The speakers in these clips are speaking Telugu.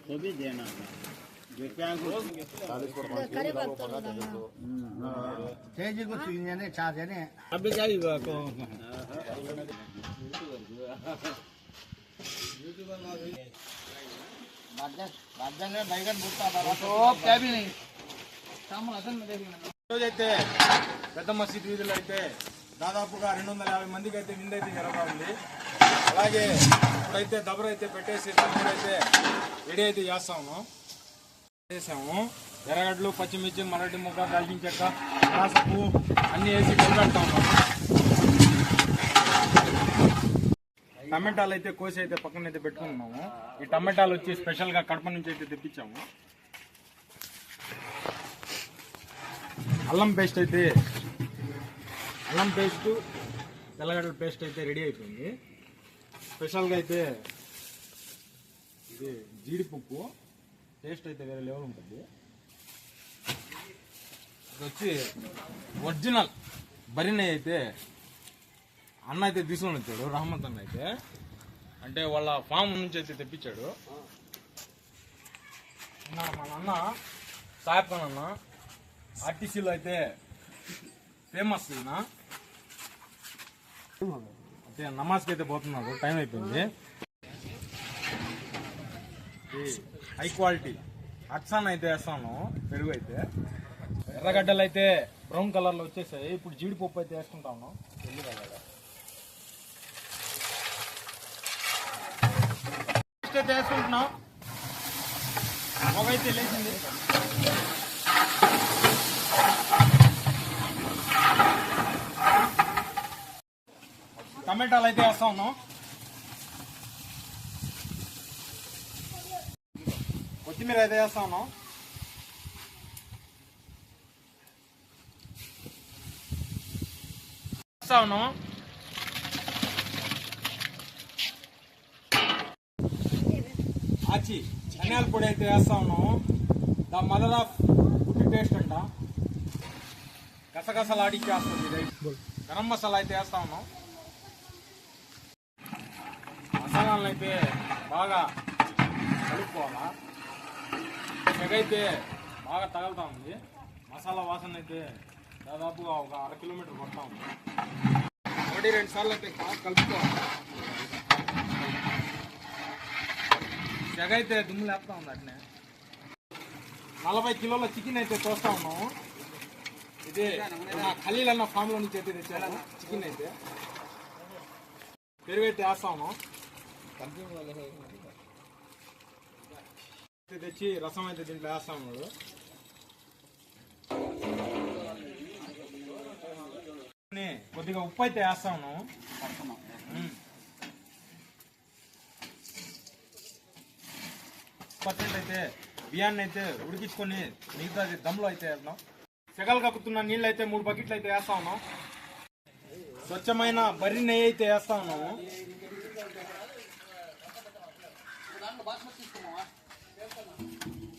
तो भी देना अभी क्या बैगन क्या भी नहीं రోజైతే పెద్ద మసీద్ వీధులు అయితే దాదాపుగా 250 మందికి అయితే విందైతే జరగా ఉంది. అలాగే ఇప్పుడైతే దబర అయితే పెట్టేసి అయితే రెడీ అయితే చేసాము. ఎర్రగడ్డలు, పచ్చిమిర్చి, మరటి ముక్క, దాల్చిన చెక్క, పసుపు అన్నీ వేసి కలిపెడతా ఉన్నాము. టమాటాలు అయితే కోసి అయితే పక్కన అయితే పెట్టుకుంటున్నాము. ఈ టమాటాలు వచ్చి స్పెషల్గా కడప నుంచి అయితే తెప్పించాము. అల్లం పేస్ట్, తెల్లగడ్డల పేస్ట్ అయితే రెడీ అయిపోయింది. స్పెషల్గా అయితే ఇది జీడిపప్పు టేస్ట్ అయితే వేరే లెవెల్ ఉంటుంది. ఇది వచ్చి ఒరిజినల్ బరినెయ్యి అయితే అన్న అయితే తీసుకొని వచ్చాడు. రహమత్ అన్న అయితే అంటే వాళ్ళ ఫామ్ నుంచి అయితే తెప్పించాడు. మా నాన్న సాహెబ్ ఖాన్ అన్న ఆర్టీసీలో అయితే ఫేమస్. అయితే నమాజ్కి అయితే పోతున్నాడు, టైం అయిపోయింది. హై క్వాలిటీ అట్సాన్ అయితే వేస్తాను. పెరుగు అయితే ఎర్రగడ్డలు అయితే బ్రౌన్ కలర్లో వచ్చేసాయి. ఇప్పుడు జీడిపప్పు అయితే వేసుకుంటాను. అయితే వేసుకుంటున్నాం. ఒకైతే లేచింది. టమాటాలు అయితే వేస్తా ఉన్నాం. కొత్తిమీర అయితే వేస్తా ఉన్నాం. ఆచి ధనియాల పొడి అయితే వేస్తా ఉన్నాము. The mother of good taste అంట. గసగసలాడిచ్చేస్తుంది. గరం మసాలా అయితే వేస్తా ఉన్నాం. మసాలాలను అయితే బాగా కలుపుకోవాలా. ఎగైతే బాగా తగులుతా ఉంది. మసాలా వాసన అయితే దాదాపుగా ఒక 1/2 కిలోమీటర్ పడతా ఉంది. 1-2 సార్లు అయితే బాగా కలుపుకోవాలి. ఎగైతే దుమ్ము లేపుతా ఉంది. అట్నే 40 కిలోల చికెన్ అయితే తోస్తా ఉన్నాము. ఇది ఖలీల్ అన్న ఫామ్లో నుంచి అయితే తెచ్చాను చికెన్ అయితే. పెరుగు అయితే వేస్తాము. తెచ్చి రసం అయితే దీంట్లో వేస్తాము. కొద్దిగా ఉప్పు అయితే వేస్తాము. పర్సెంట్ అయితే బియ్యాన్ని అయితే ఉడికించుకొని మిగతా దమ్లో అయితే వేస్తాం. సెగలు కక్కుతున్న నీళ్ళు అయితే 3 బకెట్లు అయితే వేస్తా ఉన్నాం. స్వచ్ఛమైన బర్రి నెయ్యి అయితే వేస్తా ఉన్నాము.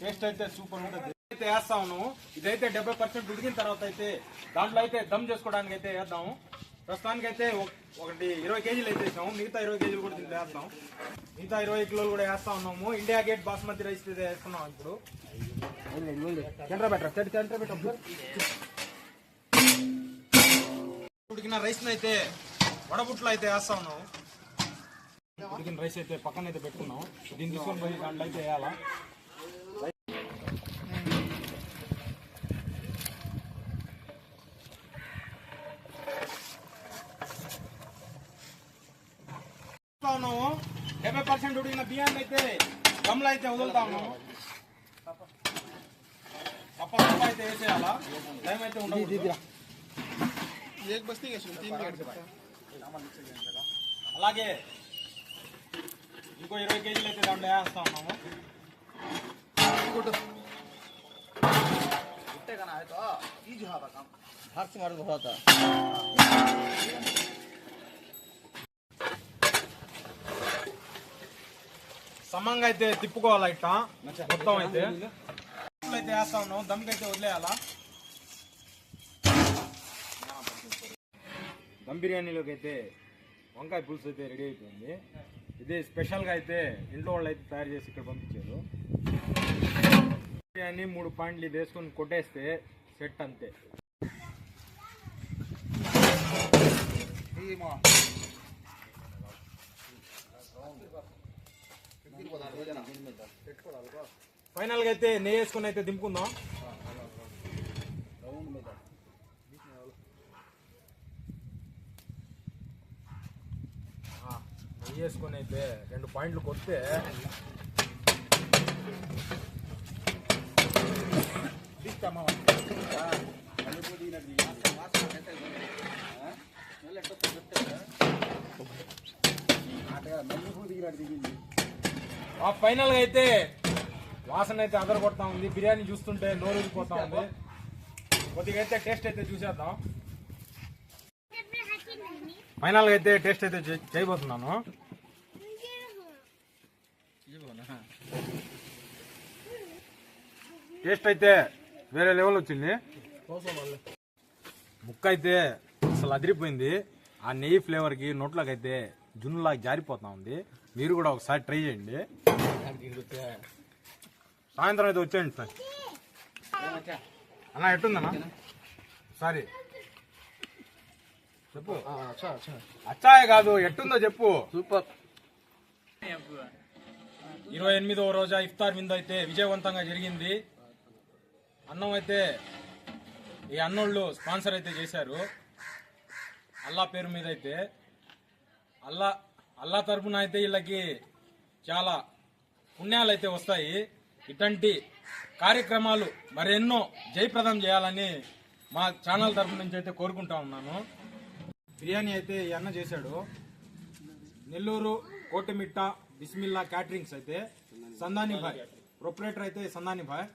టేస్ట్ అయితే సూపర్ ఉంటుంది. అయితే వేస్తా ఉన్నాము. ఇదైతే 70% ఉడికిన తర్వాత అయితే దాంట్లో అయితే దమ్ చేసుకోవడానికి అయితే వేద్దాము. ప్రస్తుతానికి అయితే ఒకటి 20 కేజీలు అయితే వేసాము. మిగతా 20 కేజీలు కూడా దీంట్లో వేస్తాం. మిగతా 20 కిలోలు కూడా వేస్తా ఉన్నాము. ఇండియా గేట్ బాస్మతి రైస్ అయితే వేస్తున్నాం. ఇప్పుడు ఉడికిన రైస్ అయితే వడబుట్లో అయితే వేస్తా ఉన్నాము. ఉడికిన రైస్ అయితే పక్కన అయితే పెట్టుకున్నాం. దీన్ని తీసుకొని పోయి దాంట్లో అయితే వేయాలా. ఉన్నాము 70% ఉడికిన బియ్యాన్ని అయితే గమ్లో అయితే వదులుతా ఉన్నాము. తప్ప అయితే వేసేయాలా. టైం అయితే ఉండదు. అలాగే ఇంకో 20 కేజీలు అయితే దాంట్లో వేస్తా ఉన్నాము. సమంగా అయితే తిప్పుకోవాలా ఇట్లా మొత్తం అయితే వేస్తా ఉన్నాం. దమ్కి అయితే వదిలేయాలా. దమ్ బిర్యానీలోకి అయితే వంకాయ పులుసు అయితే రెడీ అయిపోయింది. ఇది స్పెషల్గా అయితే ఇంట్లో వాళ్ళు అయితే తయారు చేసి ఇక్కడ పంపించారు. బిర్యానీ 3 పాయింట్లు ఇది వేసుకొని కొట్టేస్తే సెట్ అంతే. ఫైనల్గా అయితే నెయ్యి వేసుకుని అయితే దింపుకుందాం. నెయ్యి వేసుకొని అయితే 2 పాయింట్లు కొడితే ఫైనల్ గా అయితే వాసన అయితే అదర కొడతా ఉంది. బిర్యానీ చూస్తుంటే నోరు ఊరిపోతా ఉంది. కొద్దిగా అయితే టేస్ట్ అయితే చూసేద్దాం. ఫైనల్ గా అయితే టేస్ట్ అయితే చేయబోతున్నాను. టేస్ట్ అయితే వేరే లెవెల్ వచ్చింది. ముక్క అయితే అసలు అదిరిపోయింది. ఆ నెయ్యి ఫ్లేవర్ కి నోట్లోకి అయితే జున్నులాగా జారిపోతా ఉంది. మీరు కూడా ఒకసారి ట్రై చేయండి. సాయంత్రం అయితే వచ్చేయండి సార్. అన్న ఎట్టుందన్నా? సారీ చెప్పు. అచ్చాయే కాదు, ఎట్టుందో చెప్పు. సూపర్. 28వ రోజా ఇఫ్తార్ విందు అయితే విజయవంతంగా జరిగింది. అన్నం అయితే ఈ అన్నోళ్ళు స్పాన్సర్ అయితే చేశారు. అల్లా పేరు మీద అయితే అల్లా తరపున అయితే వీళ్ళకి చాలా పుణ్యాలు అయితే వస్తాయి. ఇటువంటి కార్యక్రమాలు మరెన్నో జయప్రదం చేయాలని మా ఛానల్ తరపు నుంచి అయితే కోరుకుంటా ఉన్నాను. బిర్యానీ అయితే ఈ అన్న చేశాడు. నెల్లూరు కోటిమిట్ట బిస్మిల్లా క్యాటరింగ్స్ అయితే సందాని భాయ్ ప్రొపరేటర్ అయితే సందాని భాయ్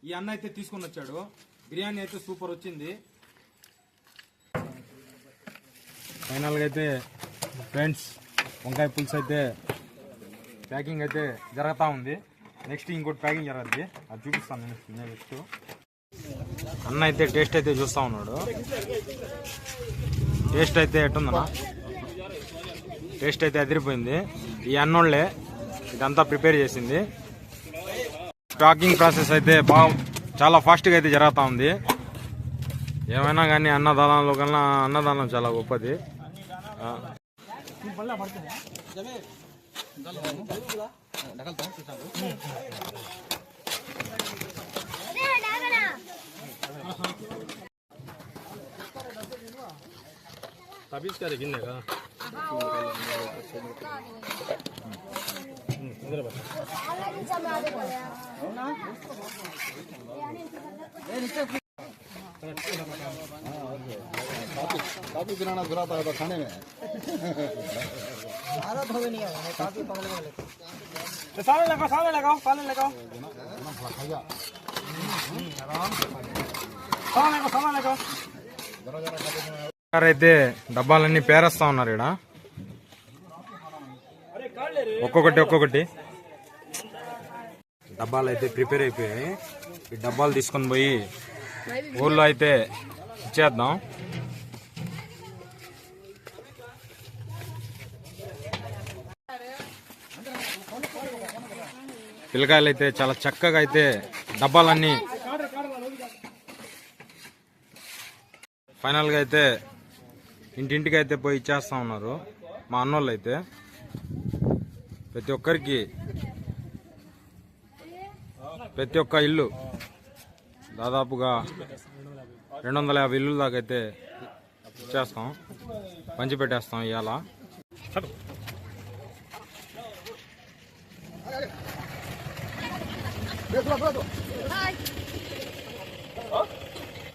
ఈ అన్న అయితే తీసుకొని వచ్చాడు. బిర్యానీ అయితే సూపర్ వచ్చింది. ఫైనల్గా అయితే ఫ్రెండ్స్ వంకాయ పులుసు అయితే ప్యాకింగ్ అయితే జరుగుతూ ఉంది. నెక్స్ట్ ఇంకోటి ప్యాకింగ్ జరుగుద్ది, అది చూపిస్తాను నెక్స్ట్. అన్న అయితే టేస్ట్ అయితే చూస్తూ ఉన్నాడు. టేస్ట్ అయితే ఎట్టుందన్నా? టేస్ట్ అయితే అదిరిపోయింది. ఈ అన్నోళ్ళే ఇదంతా ప్రిపేర్ చేసింది. ప్యాకింగ్ ప్రాసెస్ అయితే చాలా ఫాస్ట్గా అయితే జరుగుతూ ఉంది. ఏమైనా కానీ అన్నదానంలో కన్నా అన్నదానం చాలా గొప్పది. काफी गिराना बुरा था खाने में। सामने लगाओ అయితే డబ్బాలన్నీ పేరేస్తా ఉన్నారు. ఇక్కడ ఒక్కొక్కటి డబ్బాలు అయితే ప్రిపేర్ అయిపోయాయి. ఈ డబ్బాలు తీసుకొని పోయి ఊళ్ళో అయితే ఇచ్చేద్దాం. పిల్లకాయలు అయితే చాలా చక్కగా అయితే డబ్బాలన్నీ ఫైనల్గా అయితే ఇంటింటికి అయితే పోయి ఇచ్చేస్తా ఉన్నారు మా అన్నోళ్ళు అయితే. ప్రతి ఒక్క ఇల్లు దాదాపుగా 250 ఇల్లు దాకా అయితే ఇచ్చేస్తాం, పంచిపెట్టేస్తాం ఇవాళ.